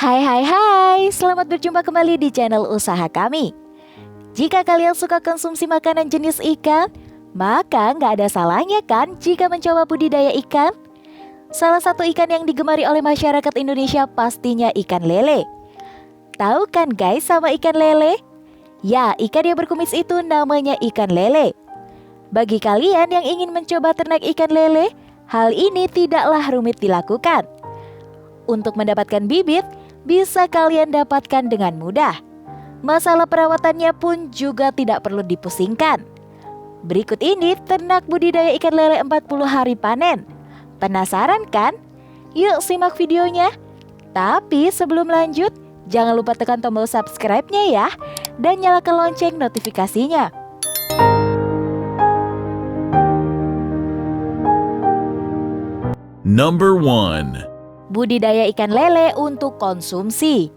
Hai, selamat berjumpa kembali di channel usaha kami. Jika kalian suka konsumsi makanan jenis ikan, maka nggak ada salahnya kan jika mencoba budidaya ikan? Salah satu ikan yang digemari oleh masyarakat Indonesia pastinya ikan lele. Tahu kan guys sama ikan lele? Ya, ikan yang berkumis itu namanya ikan lele. Bagi kalian yang ingin mencoba ternak ikan lele, hal ini tidaklah rumit dilakukan. Untuk mendapatkan bibit, bisa kalian dapatkan dengan mudah. Masalah perawatannya pun juga tidak perlu dipusingkan. Berikut ini ternak budidaya ikan lele 40 hari panen. Penasaran kan? Yuk simak videonya. Tapi sebelum lanjut, jangan lupa tekan tombol subscribe-nya ya, dan nyalakan lonceng notifikasinya. Number 1. Budidaya ikan lele untuk konsumsi.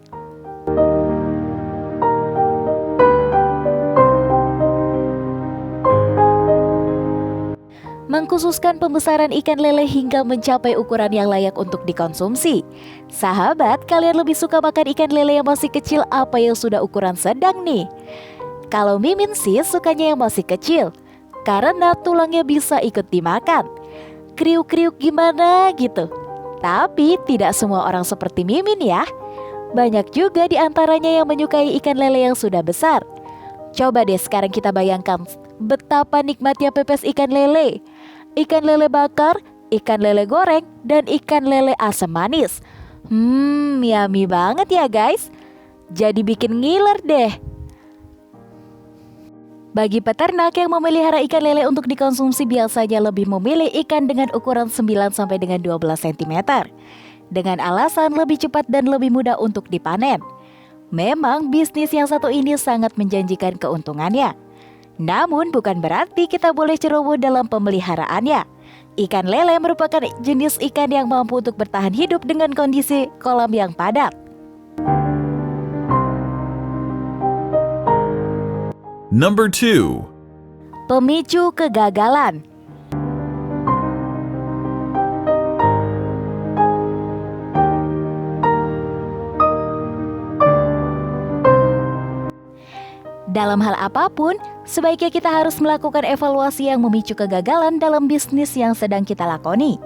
Mengkhususkan pembesaran ikan lele hingga mencapai ukuran yang layak untuk dikonsumsi. Sahabat, kalian lebih suka makan ikan lele yang masih kecil apa yang sudah ukuran sedang nih? Kalau Mimin sih sukanya yang masih kecil, karena tulangnya bisa ikut dimakan. Kriuk-kriuk gimana gitu. Tapi tidak semua orang seperti Mimin ya. Banyak juga di antaranya yang menyukai ikan lele yang sudah besar. Coba deh sekarang kita bayangkan betapa nikmatnya pepes ikan lele. Ikan lele bakar, ikan lele goreng, dan ikan lele asam manis. Yummy banget ya guys. Jadi bikin ngiler deh. Bagi peternak yang memelihara ikan lele untuk dikonsumsi biasanya lebih memilih ikan dengan ukuran 9 sampai dengan 12 cm. Dengan alasan lebih cepat dan lebih mudah untuk dipanen. Memang bisnis yang satu ini sangat menjanjikan keuntungannya. Namun bukan berarti kita boleh ceroboh dalam pemeliharaannya. Ikan lele merupakan jenis ikan yang mampu untuk bertahan hidup dengan kondisi kolam yang padat. Number 2. Pemicu kegagalan. Dalam hal apapun, sebaiknya kita harus melakukan evaluasi yang memicu kegagalan dalam bisnis yang sedang kita lakoni.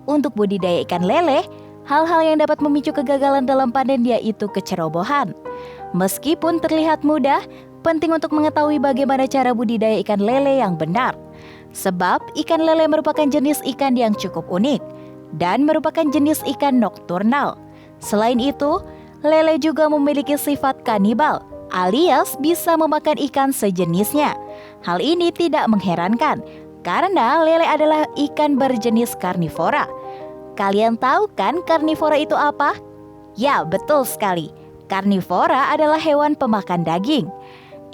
Untuk budidaya ikan lele, hal-hal yang dapat memicu kegagalan dalam panen yaitu kecerobohan. Meskipun terlihat mudah, penting untuk mengetahui bagaimana cara budidaya ikan lele yang benar. Sebab ikan lele merupakan jenis ikan yang cukup unik dan merupakan jenis ikan nokturnal. Selain itu, lele juga memiliki sifat kanibal, alias bisa memakan ikan sejenisnya. Hal ini tidak mengherankan, karena lele adalah ikan berjenis karnivora. Kalian tahu kan karnivora itu apa? Ya, betul sekali. Karnivora adalah hewan pemakan daging.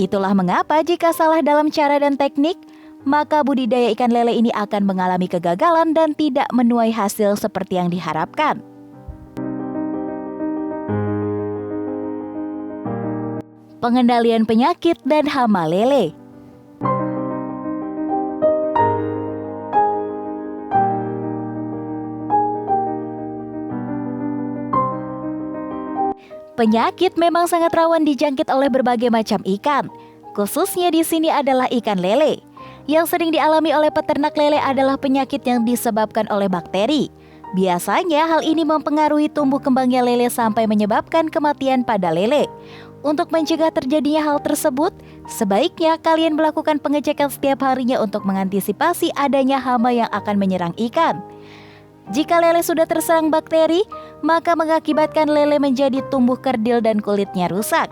Itulah mengapa jika salah dalam cara dan teknik, maka budidaya ikan lele ini akan mengalami kegagalan dan tidak menuai hasil seperti yang diharapkan. Pengendalian penyakit dan hama lele. Penyakit memang sangat rawan dijangkit oleh berbagai macam ikan. Khususnya di sini adalah ikan lele. Yang sering dialami oleh peternak lele adalah penyakit yang disebabkan oleh bakteri. Biasanya hal ini mempengaruhi tumbuh kembangnya lele sampai menyebabkan kematian pada lele. Untuk mencegah terjadinya hal tersebut, sebaiknya kalian melakukan pengecekan setiap harinya untuk mengantisipasi adanya hama yang akan menyerang ikan. Jika lele sudah terserang bakteri, maka mengakibatkan lele menjadi tumbuh kerdil dan kulitnya rusak.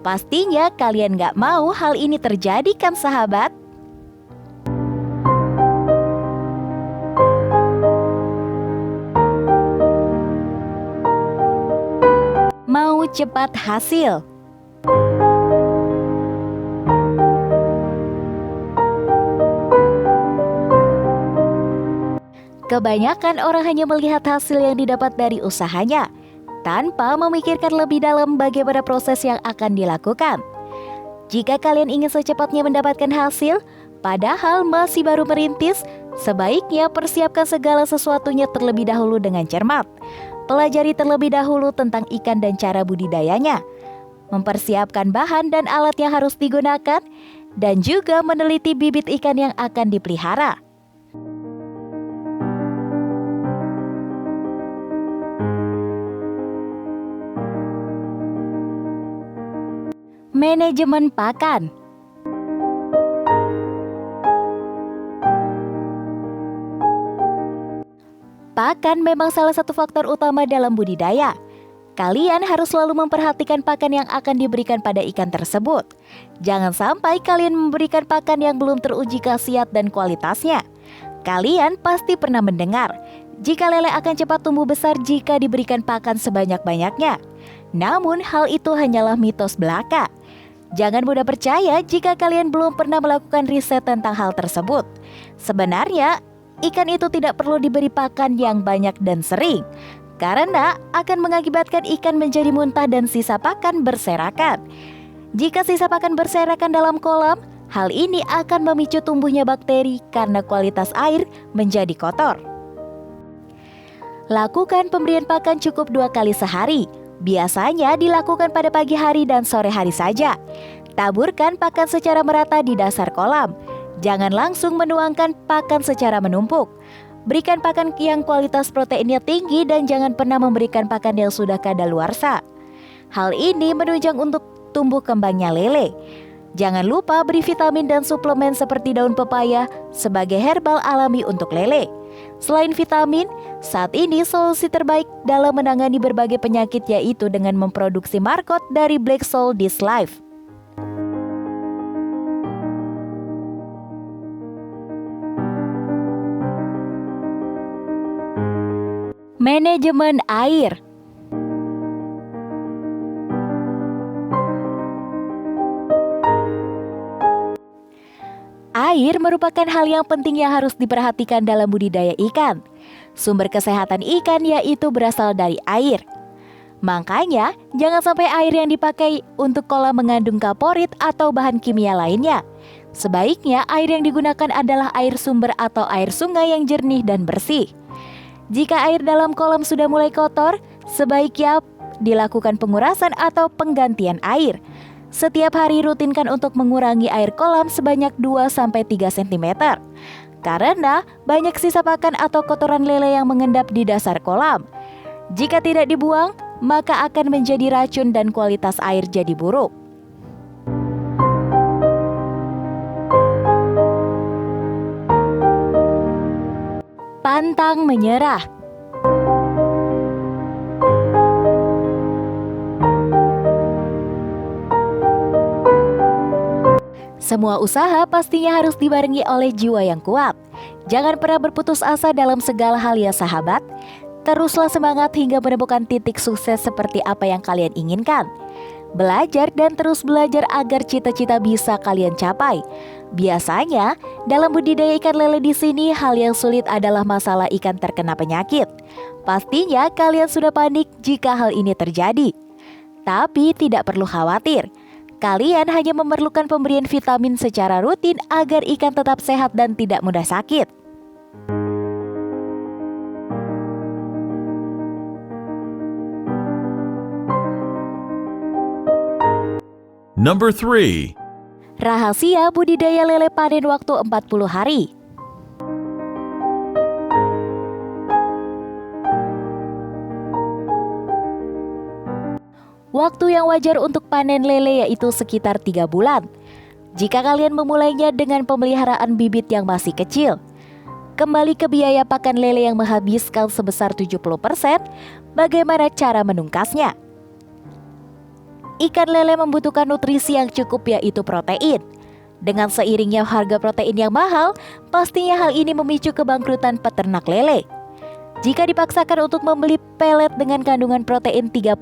Pastinya kalian gak mau hal ini terjadi kan sahabat? Mau cepat hasil? Kebanyakan orang hanya melihat hasil yang didapat dari usahanya, tanpa memikirkan lebih dalam bagaimana proses yang akan dilakukan. Jika kalian ingin secepatnya mendapatkan hasil, padahal masih baru merintis, sebaiknya persiapkan segala sesuatunya terlebih dahulu dengan cermat. pelajari terlebih dahulu tentang ikan dan cara budidayanya, mempersiapkan bahan dan alat yang harus digunakan, dan juga meneliti bibit ikan yang akan dipelihara. Manajemen pakan. Pakan memang salah satu faktor utama dalam budidaya. Kalian harus selalu memperhatikan pakan yang akan diberikan pada ikan tersebut. Jangan sampai kalian memberikan pakan yang belum teruji khasiat dan kualitasnya. Kalian pasti pernah mendengar, jika lele akan cepat tumbuh besar jika diberikan pakan sebanyak-banyaknya. Namun hal itu hanyalah mitos belaka. Jangan mudah percaya jika kalian belum pernah melakukan riset tentang hal tersebut. Sebenarnya, ikan itu tidak perlu diberi pakan yang banyak dan sering, karena akan mengakibatkan ikan menjadi muntah dan sisa pakan berserakan. Jika sisa pakan berserakan dalam kolam, hal ini akan memicu tumbuhnya bakteri karena kualitas air menjadi kotor. Lakukan pemberian pakan cukup 2 kali sehari. Biasanya dilakukan pada pagi hari dan sore hari saja. Taburkan pakan secara merata di dasar kolam. Jangan langsung menuangkan pakan secara menumpuk. Berikan pakan yang kualitas proteinnya tinggi dan jangan pernah memberikan pakan yang sudah kadaluarsa. Hal ini menunjang untuk tumbuh kembangnya lele. Jangan lupa beri vitamin dan suplemen seperti daun pepaya sebagai herbal alami untuk lele. Selain vitamin, saat ini solusi terbaik dalam menangani berbagai penyakit yaitu dengan memproduksi markot dari Black Soul This Life. Manajemen air. Air merupakan hal yang penting yang harus diperhatikan dalam budidaya ikan. Sumber kesehatan ikan yaitu berasal dari air. Makanya, jangan sampai air yang dipakai untuk kolam mengandung kaporit atau bahan kimia lainnya. Sebaiknya air yang digunakan adalah air sumber atau air sungai yang jernih dan bersih. Jika air dalam kolam sudah mulai kotor, sebaiknya dilakukan pengurasan atau penggantian air. Setiap hari rutinkan untuk mengurangi air kolam sebanyak 2-3 cm. Karena banyak sisa pakan atau kotoran lele yang mengendap di dasar kolam. Jika tidak dibuang, maka akan menjadi racun dan kualitas air jadi buruk. Pantang menyerah. Semua usaha pastinya harus dibarengi oleh jiwa yang kuat. Jangan pernah berputus asa dalam segala hal ya sahabat. Teruslah semangat hingga menemukan titik sukses seperti apa yang kalian inginkan. Belajar dan terus belajar agar cita-cita bisa kalian capai. Biasanya, dalam budidaya ikan lele di sini hal yang sulit adalah masalah ikan terkena penyakit. Pastinya kalian sudah panik jika hal ini terjadi. Tapi tidak perlu khawatir. Kalian hanya memerlukan pemberian vitamin secara rutin agar ikan tetap sehat dan tidak mudah sakit. Number 3. Rahasia budidaya lele panen waktu 40 hari. Waktu yang wajar untuk panen lele yaitu sekitar 3 bulan. Jika kalian memulainya dengan pemeliharaan bibit yang masih kecil. Kembali ke biaya pakan lele yang menghabiskan sebesar 70%, bagaimana cara menungkasnya? Ikan lele membutuhkan nutrisi yang cukup yaitu protein. Dengan seiringnya harga protein yang mahal, pastinya hal ini memicu kebangkrutan peternak lele. Jika dipaksakan untuk membeli pelet dengan kandungan protein 35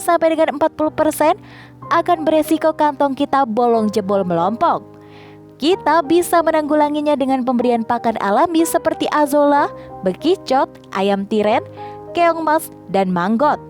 sampai dengan 40%, akan beresiko kantong kita bolong jebol melompok. Kita bisa menanggulanginya dengan pemberian pakan alami seperti azolla, bekicot, ayam tiren, keong mas, dan manggot.